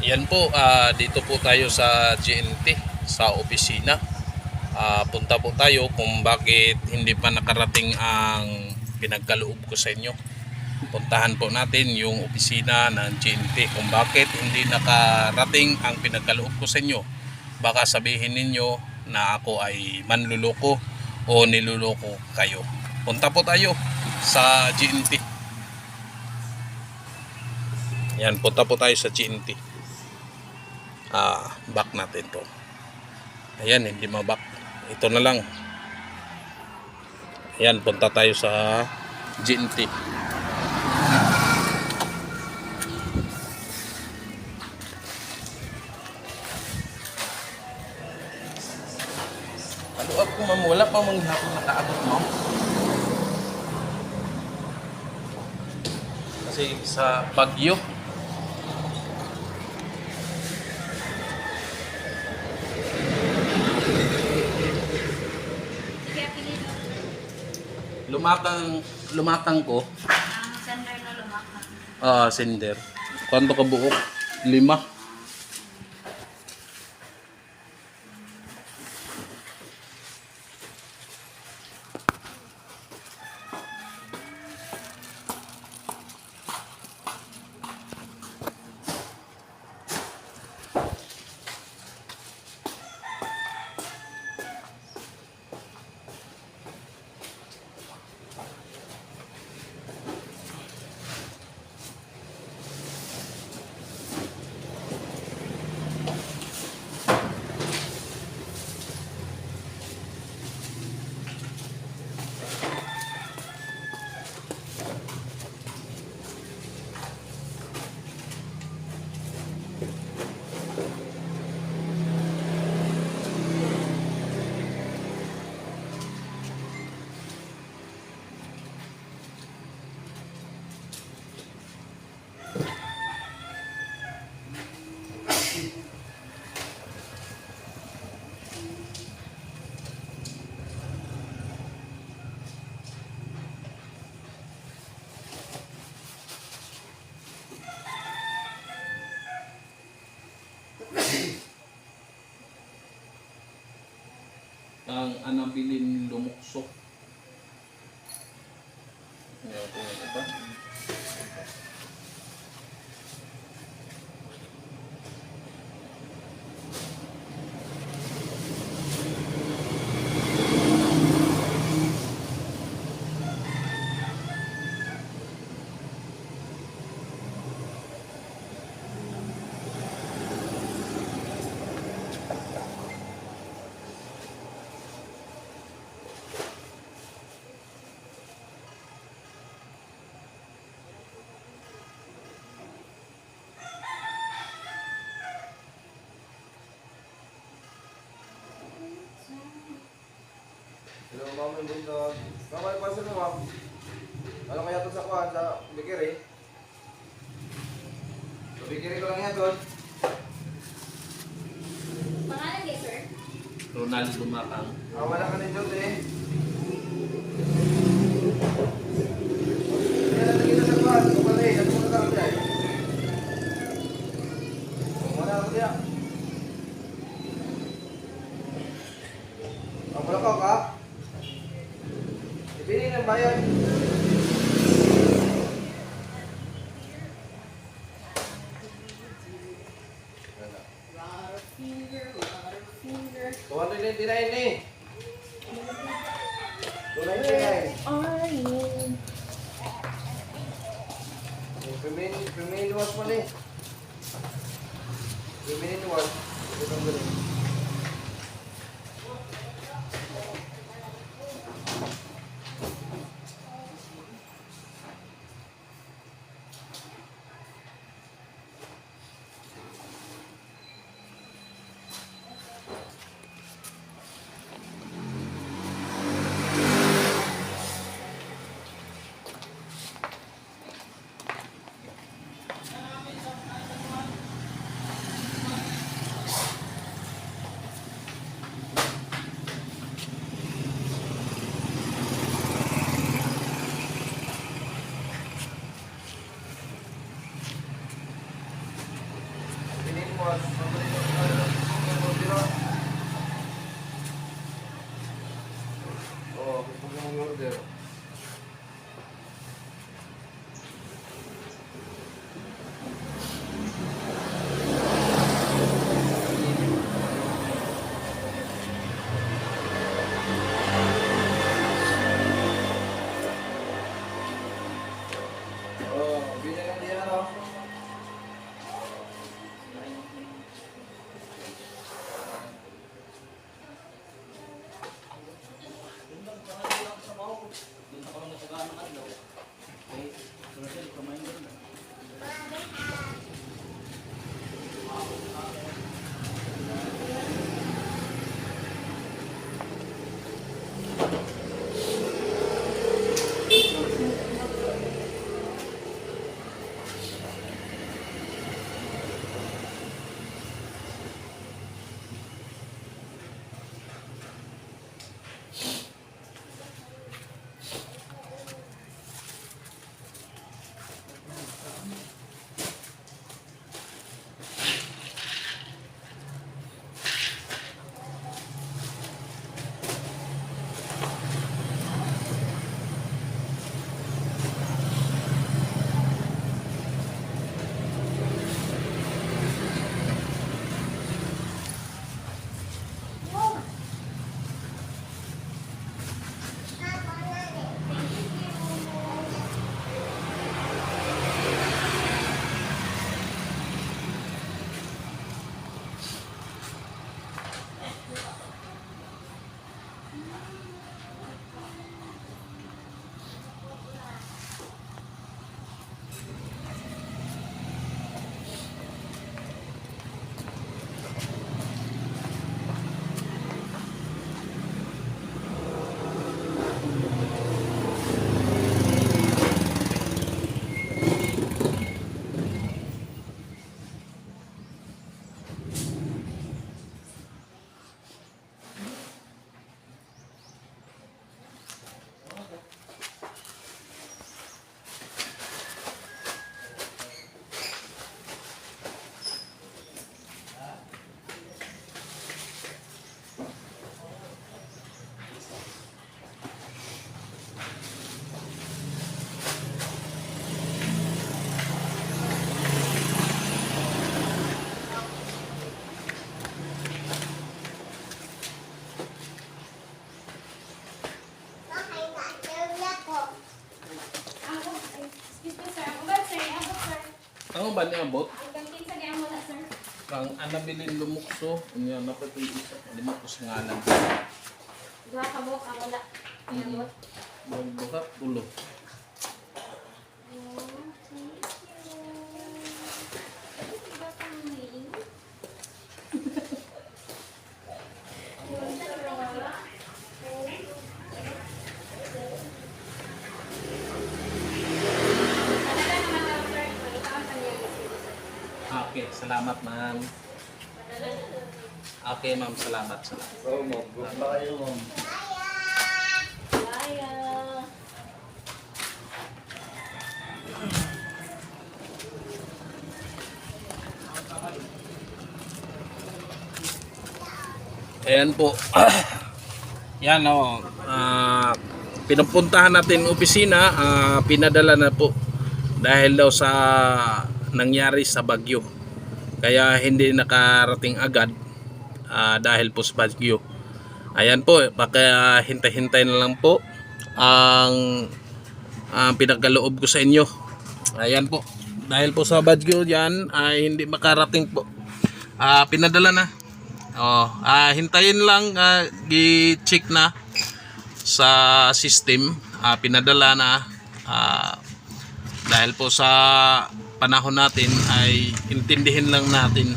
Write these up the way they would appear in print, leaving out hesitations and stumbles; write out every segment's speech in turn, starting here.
Yan po, dito po tayo sa GNT, sa opisina. Punta po tayo kung bakit hindi pa nakarating ang pinagkaloob ko sa inyo. Puntahan po natin yung opisina ng GNT kung bakit hindi nakarating ang pinagkaloob ko sa inyo. Baka sabihin ninyo na ako ay manluloko o niluloko kayo. Punta po tayo sa GNT. Yan, punta po tayo sa GNT. Back natin to. Ayan, hindi maback. Ito na lang. Ayan, punta tayo sa GNT. Ano ako, ma'am? Wala pa mang hapon nakaabot, ma'am. Kasi sa Bagyo. Lumatang ko. Ang sender na lumakad. Sender. Kwanto ka buok? 5. Ang anabilin lumukso. Ngayon po ito ba? Hello, ma'am, dito. Ma'am, ano pa sila, ma'am? Ano kaya ito sa kuhan, sa bikiri? Sa bikiri ko lang yan doon. Pangalan niya, sir? Ronald Lumatang. Wala ka rin doon eh. Kaya na kita sa kuhan, kapal eh. Ano mo nakakot yan? Wala ako diya. Wala ka ka? Ibili ng bayan. Tuwan rin yung tirahin eh. Tuwan rin tirahin. Pimili luwas mo eh. Pimili luwas. Ito ang galing. kuhan. Pabalik ko tayo ng tira. Oo, gusto ko mag-order. Oo, bilhin lang diyan oh. Ano ba niya bot? Ang kinsa gyud mo na sir. Kang anabilin lumukso, unya napatay isa, lima ko sa ngalan. Duha ka mo ang wala. Pinabot. Buka, tulo. Okay, salamat ma'am. Okay ma'am, salamat. Oo, ma'am. Good na kayo, ma'am. Kaya. Ayan po. Yan o. Pinupuntahan natin yung opisina. Pinadala na po. Dahil daw sa nangyari sa bagyo. Kaya hindi nakarating agad. Dahil po sa bagyo. Ayan po. Baka hintay-hintay na lang po. Ang pinagkaloob ko sa inyo. Ayan po. Dahil po sa bagyo yan ay hindi makarating po. Pinadala na. Hintayin lang, i-check na sa system, pinadala na, dahil po sa panahon natin ay intindihin lang natin.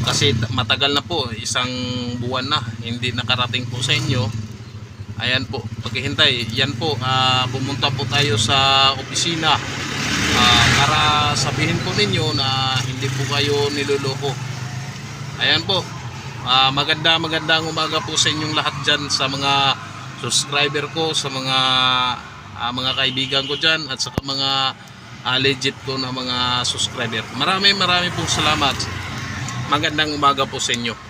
Kasi matagal na po, isang buwan na hindi nakarating po sa inyo. Ayan po, paghihintay, yan po, pumunta po tayo sa opisina para sabihin po ninyo na hindi po kayo niloloko. Ayan po, magandang umaga po sa inyong lahat dyan, sa mga subscriber ko, sa mga kaibigan ko dyan, at sa mga legit ko na mga subscriber. Marami pong salamat. Magandang umaga po sa inyo.